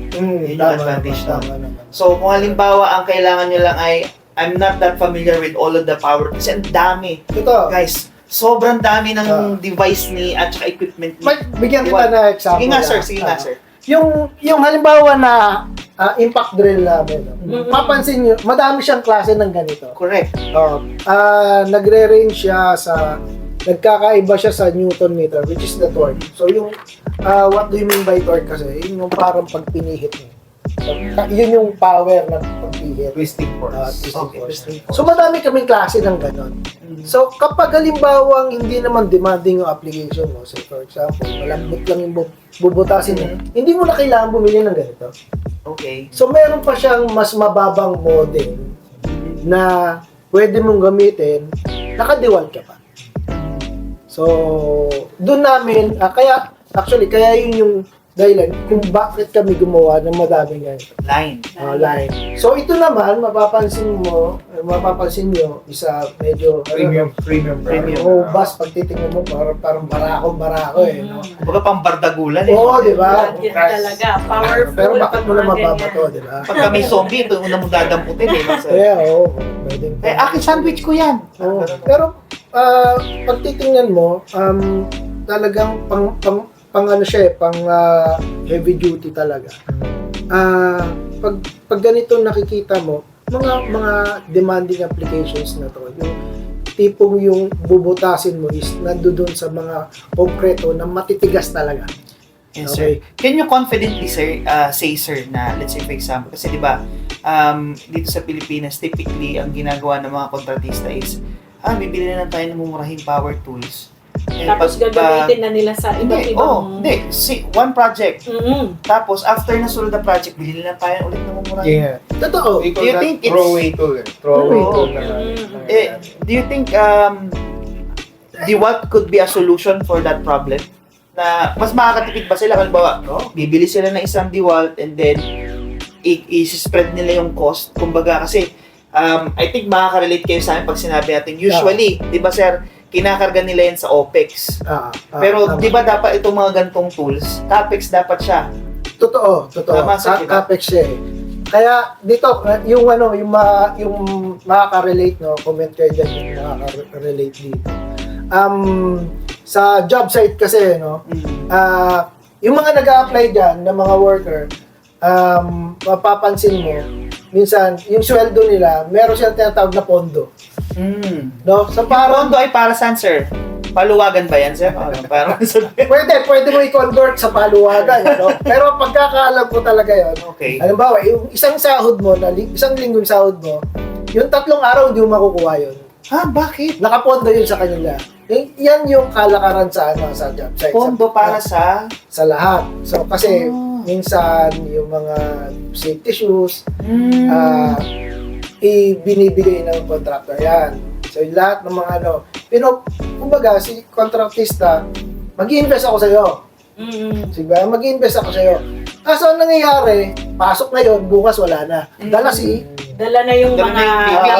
Yun yung advantage nun. So, kung halimbawa, ang kailangan nyo lang ay, I'm not that familiar with all of the power kasi ang dami. Ito, Guys, sobrang dami ng device ni at saka equipment ni. bigyan kita na example. Sige nga, sir. lang. Sige nga, sir. Yung halimbawa na impact drill namin, no? Papansin nyo, madami siyang klase ng ganito. Correct. Nagre-range siya sa, nagkakaiba siya sa Newton meter, which is the torque. So yung, what do you mean by torque kasi? Yun yung parang pag pinihit mo. So, yun yung power ng pagpihit. Twisting force. Twisting force. So madami kaming klase ng ganon. So kapag halimbawang hindi naman demanding yung application mo, say for example, malambot lang yung bubutasin mo, hindi mo na kailangan bumili ng ganito. Okay. So meron pa siyang mas mababang model na pwede mong gamitin, naka-DeWalt ka pa. So doon namin, kaya yun yung dahilan kung bakit kami gumawa ng madaming ganito. Line. Line. So ito naman, mapapansin nyo, isa medyo Premium brand. bus, pag titingnan mo, parang barako eh. No? Kumbaga pang bardagulan eh. Oo, di ba? Yan talaga. Powerful. Pero bakit mo naman mga mababato, ganyan. di ba? Pagka may zombie, ito yung una mong dadamputin eh. No, sir? Kaya, oo. Pwedeng. Akin sandwich ko yan. Oo. Pero, pag titingnan mo, talagang pang ano siya eh, pang heavy duty talaga. Pag ganito nakikita mo, mga demanding applications na to, yung tipong yung bubutasin mo is nandoon sa mga konkreto na matitigas talaga. Yes, sir. Can you confidently, sir, say, sir, na, let's say, for example, kasi di ba, dito sa Pilipinas, typically, ang ginagawa ng mga kontratista is, bibili na lang tayo ng mumurahing power tools. Tapos gagamitin na nila sa iba't ibang... Hindi. See, one project. Mm-hmm. Tapos, after nasunod na project, bilhin na lang tayo ulit ng mumurahing. Yeah. Totoo. We Do call you that think it's- throwaway tool. Throwaway Oo. tool. Do you think DeWalt could be a solution for that problem? Na mas makakatipid ba sila? Halimbawa, bibili sila ng isang DeWalt and then i-spread nila yung cost. Kumbaga kasi, I think makaka-relate kayo sa akin pag sinabi natin, usually, di ba sir, kinakarga nila yan sa OPEX. Pero di ba dapat itong mga gantong tools, CAPEX dapat siya. Totoo. Tama, sir, diba? Capex siya eh. Kaya dito yung makaka-relate, no, comment kayo diyan yung makaka-relate dito. Sa job site kasi, no, yung mga nag-a-apply diyan na mga worker, mapapansin mo minsan yung sweldo nila, meron silang tinatawag na pondo. No? So parang Pondo ay para saan, sir? Paluwagan ba yan, sir? Parang pwede mo i-convert sa paluwagan, no? Pero pagkakaalam ko talaga 'yon. Okay. Halimbawa, yung isang sahod mo, isang linggong sahod mo, yung 3 araw hindi mo makukuha 'yon. Bakit? Nakapondo 'yun sa kanila. Yan yung kalakaran sa sa job site. Pondo para sa lahat. So kasi minsan yung mga safety shoes ibinibigay ng contractor yan. So lahat ng mga kumbaga si contractista, mag-i-invest ako sa iyo. Sige, mag-i-invest ako sa iyo. Kaso ang nangyayari, pasok na yon, bukas wala na. Dala na yung mga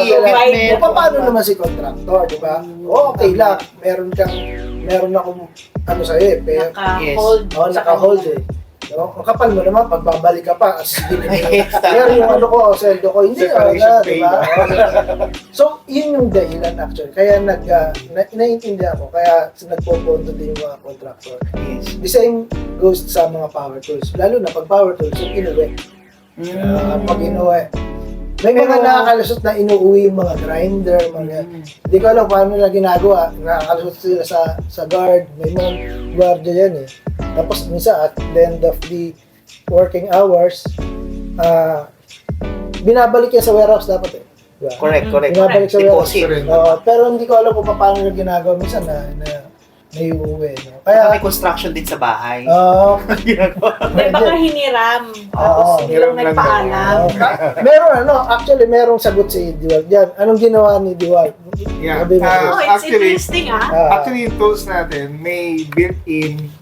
equipment. Paano naman si contractor, di ba? Okay lang, meron akong sa iyo eh. naka-hold. Naka-hold eh. No? Ang kapal mo naman, pagbabalik ka pa, as Yes, tama. pero yung ano ko, sweldo ko, hindi Separation na, pay, di ba? no? So, yun yung dahilan actually. Kaya naiintindihan ko, kaya nagpopondo din yung mga contractor. Yes. The same goes sa mga power tools. Lalo na pag power tools, yung inuwi. Pag inuwi. May mga Pero- nakakalusot na inuuwi yung mga grinder, mga... Hindi ko alam paano nila ginagawa. Nakakalusot sila sa guard. May mga guardia yan eh. Tapos minsan at the end of the working hours, binabalik yan sa warehouse dapat eh. Diba? Correct. Binabalik sa warehouse. Deposit. Pero hindi ko alam kung paano nila ginagawa minsan na iuwi. No? Kaya Kaya, may construction din sa bahay. ginagawa. May baka hiniram. Tapos Oo, hindi lang hiram lang nagpaalam. meron actually merong sagot si Diwal diyan. Anong ginawa ni Diwal? Yeah. Sabi mo. Oh, it's Actually, interesting Actually, yung tools natin may built-in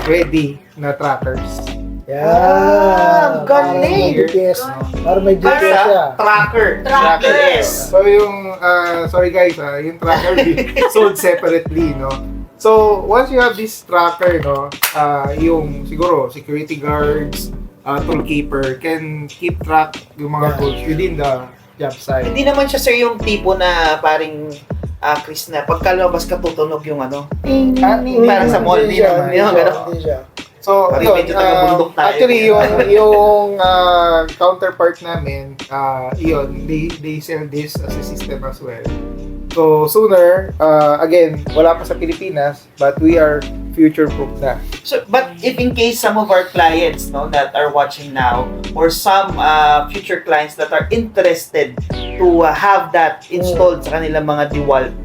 ready na trackers. Yeah. galing. May GPS. Para may GPS Para siya. tracker. Tracker. Yes. So yung, sorry guys, yung tracker sold separately, no? So, once you have this tracker, no, yung siguro security guards, toolkeeper can keep track yung mga tools within the job site. Hindi naman siya sir yung tipo na paring Chris na pagkalabas ka tutunog yung ano. Parang sa mall, Hindi siya, hindi naman gano'n. hindi siya. So, Pati yun, medyo taga-bundok tayo. actually, yung counterpart namin, yun, they sell this as a system as well. So, sooner, again, wala pa sa Pilipinas, but we are future-proof na. So, but if in case some of our clients no that are watching now or some future clients that are interested to have that installed sa kanilang mga DeWalt,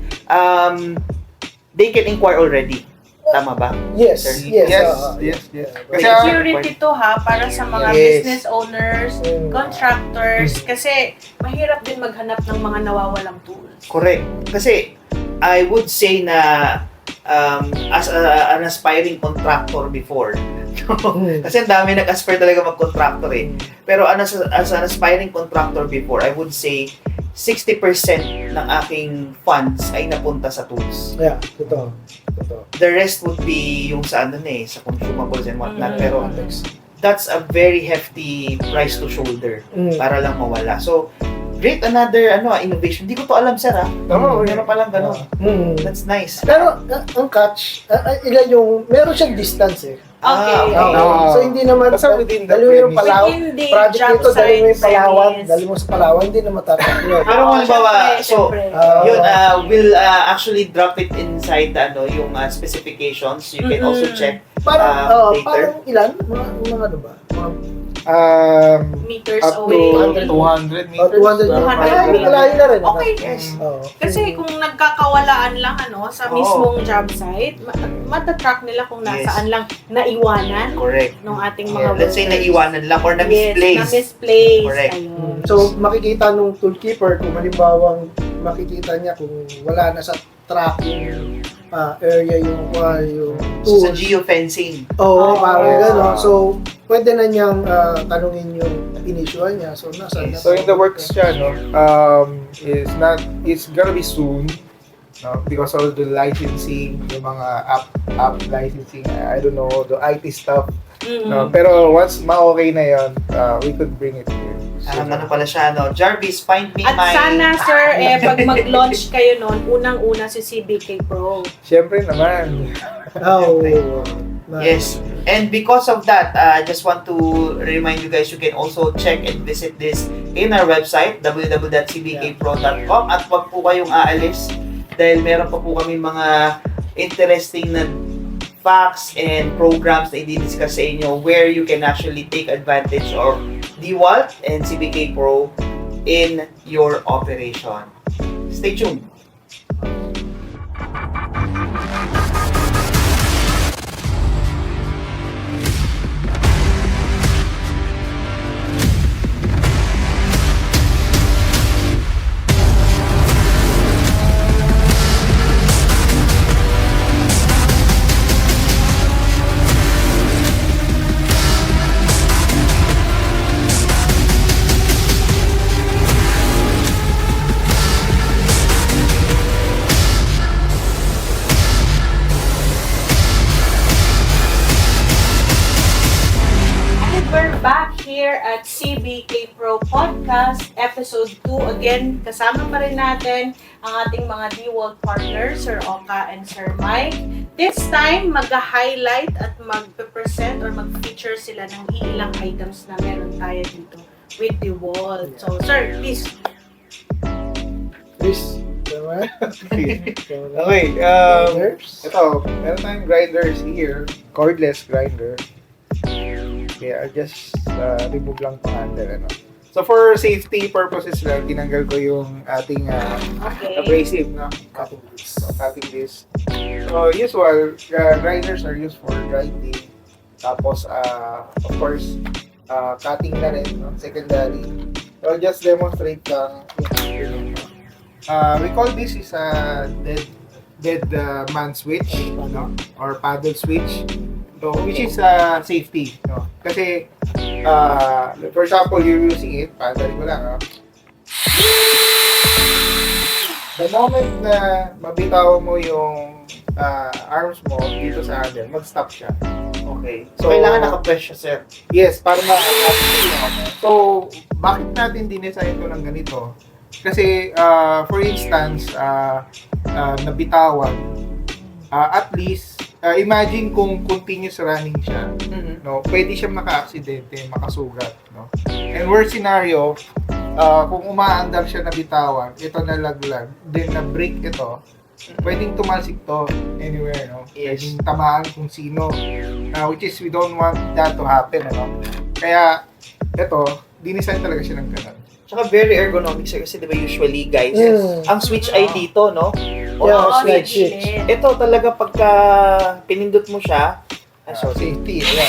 they can inquire already. Tama ba? Yes, Sir? yes. Yes. Kasi, Security to para sa mga Yes. business owners, contractors, kasi mahirap din maghanap ng mga nawawalang tools. Correct. Kasi I would say na as an aspiring contractor before, kasi ang dami nag-aspire talaga mag-contractor eh. Pero as an aspiring contractor before, I would say 60% ng aking funds ay napunta sa tools. Yeah, totoo. The rest would be yung sa ano na eh, sa consumables and whatnot. Pero that's a very hefty price to shoulder para lang mawala. So, great, another innovation. Hindi ko to alam sir meron palang gano'n. That's nice. Pero ang catch, ilan yung, meron siyang distance eh. Okay. So hindi naman, Basta within the dali mo yung premise. Palawan, Within the project job ito, dali mo yung site Palawan, premise. dali mo sa Palawan, hindi na matataklo. Pero kung halimbawa, so, Siyempre. yun, we'll actually drop it inside yung specifications. You can also check Parang, later. parang ilan? Mga ano ba? Mga Meters up to away. 200 meters. 200 200 Ay, malayo na rin. Okay. Yes. Oo. Kasi kung nagkakawalaan lang sa Oo. mismong job site, matatrack nila kung nasaan lang naiwanan Correct. ng ating mga Let's say workers. naiwanan lang or na-misplace. Yes, na-misplace. Correct. Ayun. So, makikita nung toolkeeper kung halimbawang makikita niya kung wala na sa tracking area yung tools. Sa geofencing. Oo, parang yes. gano'n. So, pwede na niyang tanungin yung inissuean niya. So, nasaan na? So in the works siya, no, it's gonna be soon, no, because of the licensing, yung mga app licensing, I don't know, the IT stuff. No, pero once ma-okay na yun, we could bring it here. Ano pala siya, Jarvis, find me At my... sana, sir, pag mag-launch kayo nun, unang-una si CBK Pro. Siyempre naman. Oh, Yes. And because of that, I just want to remind you guys, you can also check and visit this in our website, www.cbkpro.com, at wag po kayong aalis dahil meron pa po kami mga interesting na facts and programs na i-discuss sa inyo where you can actually take advantage of DeWalt and CBK Pro in your operation. Stay tuned. Podcast, Episode 2. Again, kasama pa rin natin ang ating mga DeWalt partners, Sir Oka and Sir Mike. This time, mag-highlight at mag-present or mag-feature sila ng ilang items na meron tayo dito with DeWalt. So, sir, please. Chris, tama? Okay, ito, meron tayong grinders here, cordless grinder. Okay, I'll just remove lang itong handle, ano. So for safety purposes lang, tinanggal ko yung ating Okay. abrasive, no? Cutting this. So usual, grinders are used for grinding. Tapos, of course, cutting na rin, no? Secondary. So I'll just demonstrate lang. We call this is a dead man switch, no? Or paddle switch. So, which is safety, no? Kasi, for example, you're using it, paddle ko lang, no? The moment na mabitaw mo yung arms mo dito sa handle, mag-stop siya. Okay. So, kailangan naka-press siya, sir. Yes, para So, bakit natin dinesign ito ng ganito? Kasi, for instance, nabitawan, at least, imagine kung continuous running siya, no? Pwede siya maka-aksidente, makasugat, no? And worst scenario, kung umaandar siya na bitawan, ito nalaglag, then na-break ito, pwedeng tumalsik to anywhere, no? Yes. Pwedeng tamaan kung sino, which is we don't want that to happen, ano? Kaya, ito, dinesign talaga siya ng ganun. Tsaka very ergonomic, sir. Kasi diba usually, guys, ang switch ay dito, no? Yeah, Oo, slide legit. switch. Ito talaga pagka pinindot mo siya, Safety, yeah.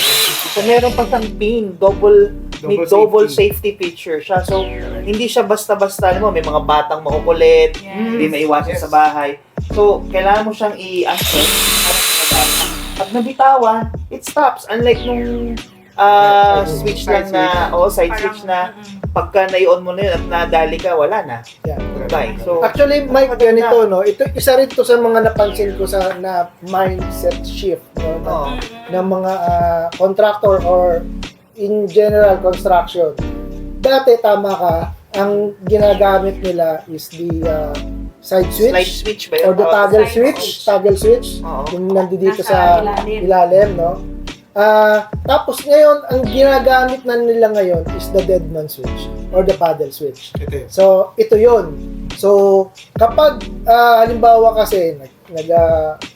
so meron pa siyang pin, may double safety feature siya. So, hindi siya basta-basta, alam mo, may mga batang makukulit, Yes. hindi maiwasan Yes. sa bahay. So, kailangan mo siyang i-answer. Pag nabitawan, it stops. Unlike nung switch lang na, side switch na, pagka na-on mo na yun at nadali ka, wala na. Yeah. Goodbye. So, Actually, Mike, ganito, no? Ito, isa rin to sa mga napansin ko sa na mindset shift, no? Oo. Ng mga contractor or in general construction. Dati, tama ka, ang ginagamit nila is the side switch, slide switch ba yun? or the Oo. toggle switch, Oo. yung nandito Nasa sa ilalim. ilalim, no? Tapos ngayon, ang ginagamit na nila ngayon is the dead man switch or the paddle switch. Ito yun. So, ito yun. So, kapag halimbawa kasi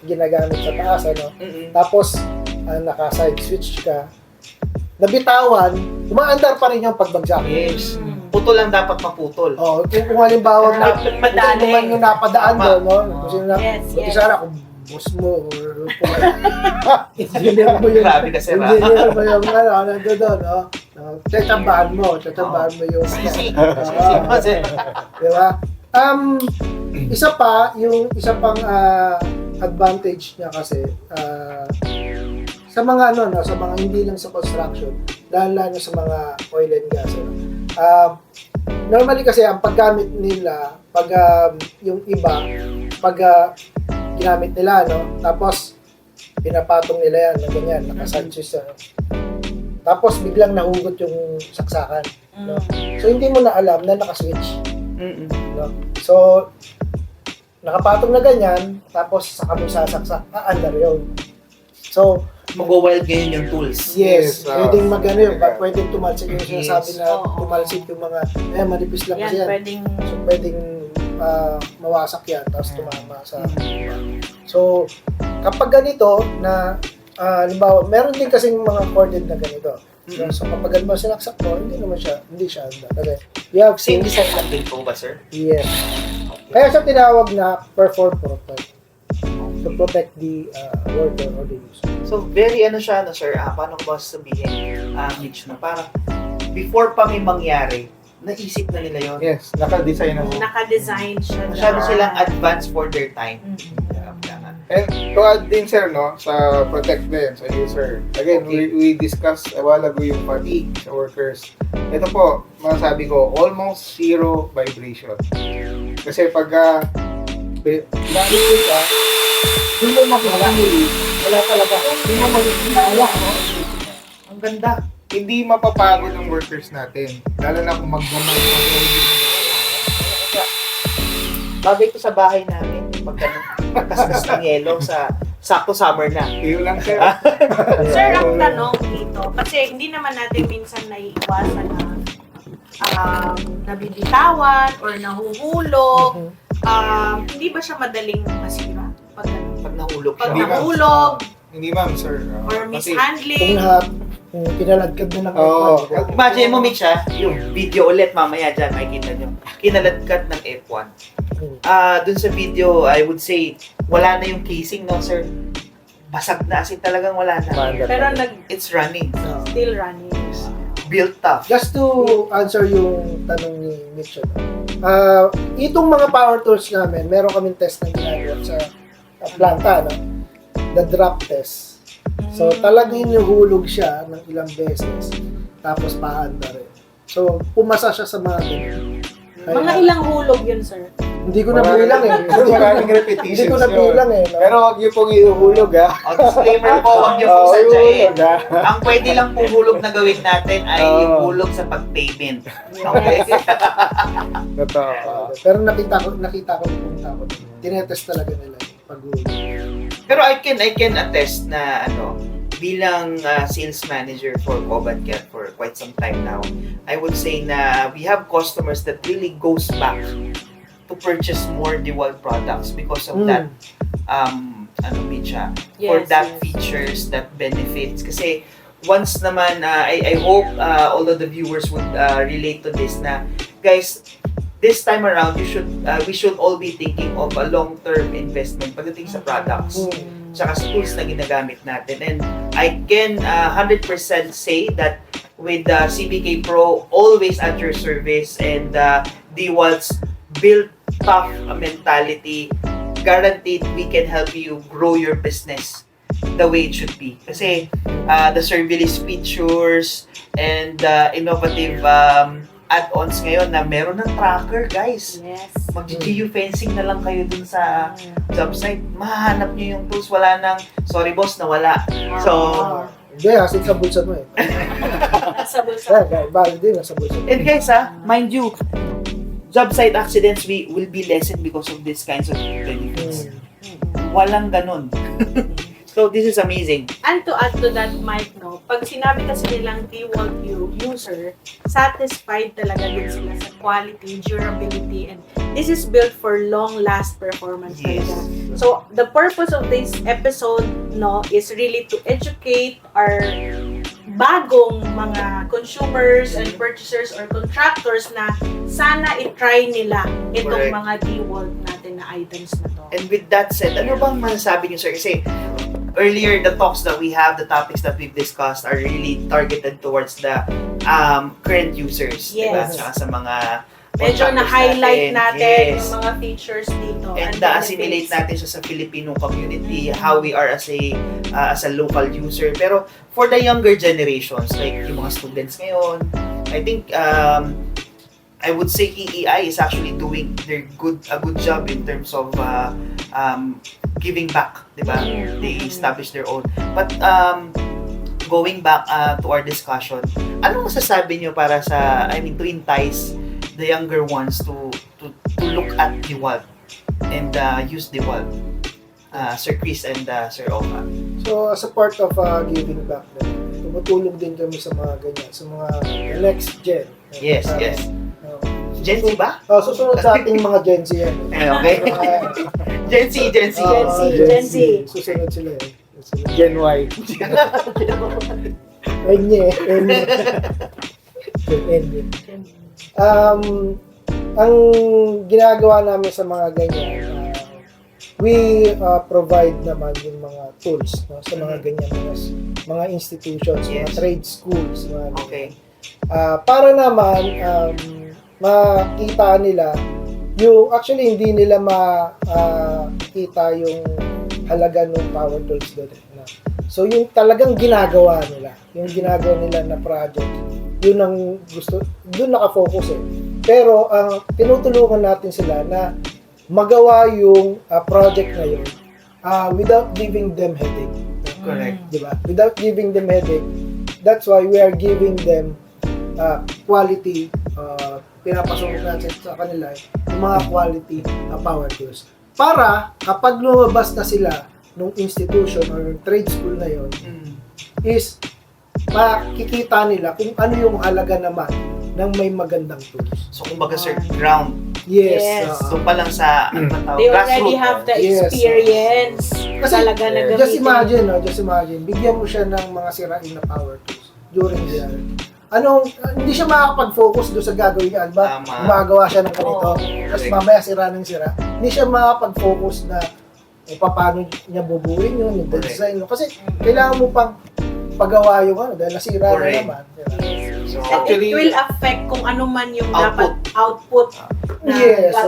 ginagamit sa taas, ano, tapos naka-side switch ka, nabitawan, umaandar pa rin yung pagbagsak. Yes. Putol lang dapat maputol. Oh, kung halimbawa na Madali. kung naman yung napadaan Tama. doon, no? Kung sino na, Yes, buti yes. sana kung boss mo or engineer mo yun. Grabe kasi, Ra. Engineer mo yung nandun doon, no? Tsatsambahan mo yung Sisi. Sisi. Diba? Isa pang advantage niya kasi sa mga sa mga hindi lang sa construction, lalo sa mga oil and gas. Normally kasi ang paggamit nila pag yung iba ginamit nila, no? Tapos pinapatong nila yan na ganyan, naka-sanchez tapos biglang nahugot yung saksakan, no? So hindi mo na alam na naka-switch. No? So nakapatong na ganyan, tapos saka mo sasaksak, under yun. So Mag-wild ngayon yung tools. yes, Yes, pwedeng magano yun, yeah. pwedeng tumalsik yung sinasabi na Oo. tumalsik yung mga manipis lang kasi Yan, yan. pwedeng So, pwedeng mawasak yan, tapos tumama sa So, kapag ganito na, halimbawa, meron din kasing mga corded na ganito. So, kapag mo sinaksak mo, hindi siya handa. Kasi, you have Same to, design lang din po ba, sir? yes. Kaya siya tinawag na perform protect. To protect the worker or the user. So, very siya, sir, paano ko ba sabihin, Mitch, na parang before pa may mangyari, naisip na nila yun. Yes, naka-design na. naka-design siya. Masyado silang advanced for their time. And to add din, sir, no, sa protect din, sa user. Again, Okay. we discussed a while ago yung fatigue sa workers. Ito po, masabi ko, almost zero vibration. Kasi pag Dahil ka, hindi mo makikita, wala talaga. Hindi mo makikita, Ang ganda. hindi mapapagod ang workers natin. Lalo na kung magdamay. Bagay ko sa bahay namin. Magkaskas ng yelo sa sakto summer na. Yun lang, sir. Sir, ang tanong dito, kasi hindi naman natin minsan naiiwasan na nabibitawan or nahuhulog. Hindi ba siya madaling masira? Pag nahulog Pag siya. nahulog, Hindi, ma'am, sir. or Kasi- mishandling. Kung kinaladkad na ng Oo. F1, Imagine mo, Mitch, yung video ulit mamaya dyan, makikita nyo. Kinaladkat ng F1. Dun sa video, I would say, wala na yung casing, no, sir? Basag na, as in talagang wala na. Pero It's running. still running. Built tough. Just to answer yung tanong ni Mitch, itong mga power tools namin, meron kaming test na ginagawa sa planta, no? The drop test. So, talagang hinuhulog siya ng ilang beses, tapos paanda rin. So, pumasa siya sa mga ganun. Mga ilang hulog yun, sir? Hindi ko na bilang eh. Maraming repetitions Hindi ko na bilang eh. No? Pero huwag niyo pong ihuhulog, ha? Disclaimer po, huwag niyo pong sadyain. Ihuhulog, ha? Ang pwede lang pong hulog na gawin natin ay yung hulog sa pag-payment. Okay? Totoo. Pero nakita ko pumunta ko. Tinetest talaga nila yung paghulog. Pero I can attest na bilang sales manager for Coban Care for quite some time now, I would say na we have customers that really goes back to purchase more DeWalt products because of that Mitcha, for Yes, that yes. features, that benefits. Kasi once naman, I hope all of the viewers would relate to this na, guys, this time around, we should all be thinking of a long-term investment pagdating sa products, tsaka sa tools na ginagamit natin. And I can 100% say that with CBK Pro, always at your service, and DeWalt's built tough mentality, guaranteed we can help you grow your business the way it should be. Kasi the serverless features and innovative add-ons ngayon na meron ng tracker, guys. Yes. Mag-geofencing na lang kayo dun sa job site. Mahanap nyo yung tools. Wala nang, sorry boss, nawala. So, Hindi, asin sa bulsa mo eh. Sa bulsa. Valid din, nasa bulsa mo. and guys, mind you, job site accidents will be lessened because of these kinds of benefits. Walang ganun. So, this is amazing. And to add to that, Mike, no, pag sinabi kasi nilang DeWalt user, satisfied talaga din sila sa quality, durability, and this is built for long-last performance Yes. talaga. So, the purpose of this episode, no, is really to educate our bagong mga consumers and purchasers or contractors na sana i-try nila itong Correct. mga DeWalt natin na items na to. And with that said, ano bang masasabi niyo, sir? Kasi earlier, the talks that we have, the topics that we've discussed are really targeted towards the current users. Diba? Yes. Tsaka sa mga Medyo contractors na-highlight natin Yes. yung mga features dito. And benefits. assimilate natin siya sa Filipino community, how we are as a local user. Pero for the younger generations, like yung mga students ngayon, I think I would say EEI is actually doing a good job in terms of giving back, diba? They establish their own. But going back to our discussion, ano masasabi nyo para sa, to entice the younger ones to look at DeWalt and use DeWalt? Sir Chris and Sir Oka. So, as a part of giving back, tumutulong din kami sa mga ganyan, sa mga next gen. Yes, yes. Gen Z ba? Susunod sa ating mga Gen Z yan. Okay. Gen Z. Gen Z. Susunod sila eh. Gen Y. Enye. Ang ginagawa namin sa mga ganyan, we provide naman yung mga tools, no, sa mga ganyan mga institutions, mga Yes. trade schools, mga ganyan. Okay. Para naman makita nila yung actually hindi nila makita yung halaga ng power tools doon. So yung talagang ginagawa nila na project, yun ang gusto, doon nakafocus eh. Pero ang tinutulungan natin sila na magawa yung project na yun without giving them headache. Correct. Diba? Without giving them headache, that's why we are giving them quality, pinapasok natin sa kanila yung mga quality power tools. Para kapag lumabas na sila nung institution or trade school na yon, is makikita nila kung ano yung halaga naman ng may magandang tools. So, kumbaga, sir, ground. Yes. So, pa lang sa, They already have the experience. Kasi, Talaga na gamitin. just imagine, bigyan mo siya ng mga sirain na power tools during the year. Hindi siya makakapag-focus doon sa gagawin niya. Ba? Gumagawa siya ng ganito, tapos mamaya sira ng sira. Hindi siya makakapag-focus na paano niya bubuin yun, yung design yun. Kasi kailangan mo pang pagawa yung dahil nasira na naman. So, And Actually, it will affect kung ano man yung Output. dapat output na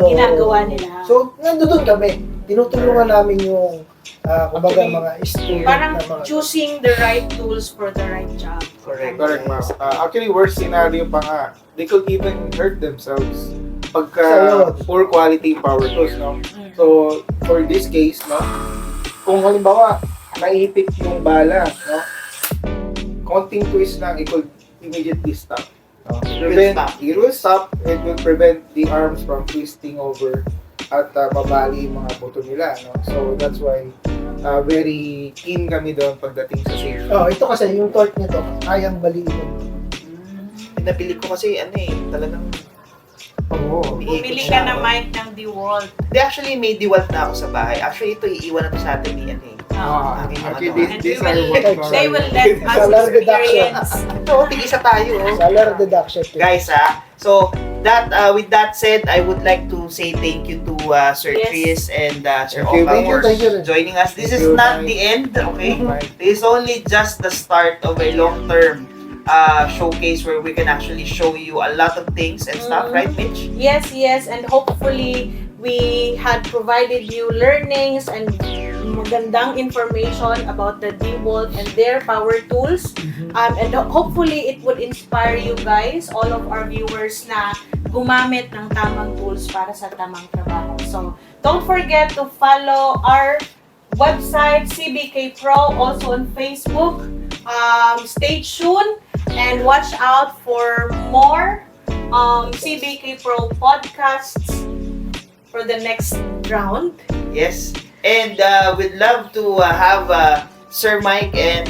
ginagawa nila. So, nandoon kami. Tinutulungan namin yung kumbaga Actually, mga student Parang na mga choosing the right tools for the right job. correct. Correct, ma'am. Actually, worst scenario pa nga. They could even hurt themselves pagka So, poor quality power tools, no? So, for this case, no, kung halimbawa, naipit yung bala, no, konting twist lang, it could immediately stop. No? It will stop. It will prevent the arms from twisting over at mabali yung mga buto nila. No? So, that's why very keen kami doon pagdating sa safety. ito kasi, yung torque nito, kayang baliin. Pinapili ko kasi, talagang Bumili ka na mic ng DeWalt. They actually may DeWalt na ako sa bahay. Actually, ito iiwan na to sa atin ni Actually, And these we are will, what they will let us Salary experience. Ito, tig-isa tayo. Salary deduction. Guys, so that with that said, I would like to say thank you to Sir Yes. Chris and Sir Thank you, Oka thank you. for joining us. This Thank is you, not Mike. the end, okay? Mike. This is only just the start of a long-term showcase where we can actually show you a lot of things and stuff, right, Mitch? Yes, and hopefully we had provided you learnings and magandang information about the DeWalt and their power tools. And hopefully it would inspire you guys, all of our viewers, na gumamit ng tamang tools para sa tamang trabaho. So, don't forget to follow our website, CBK Pro, also on Facebook. Stay tuned and watch out for more CBK Pro podcasts for the next round. Yes. And we'd love to have Sir Mike and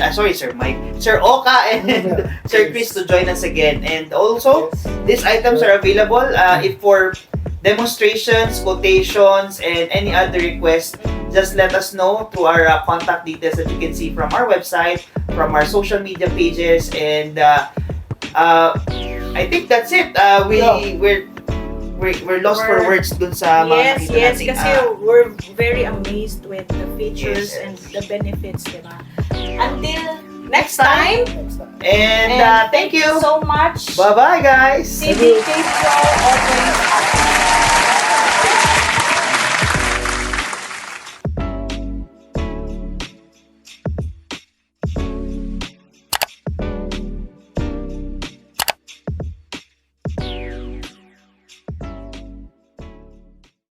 Sir Oka and Sir Chris to join us again. And also, these items are available if for demonstrations, quotations, and any other requests. Just let us know through our contact details that you can see from our website, from our social media pages, and I think that's it. We're lost for words dun sa mga nakita Yes, nating, kasi we're very amazed with the features and the benefits, diba? Until next time, and thank you so much. Bye-bye, guys. CBK Pro always up.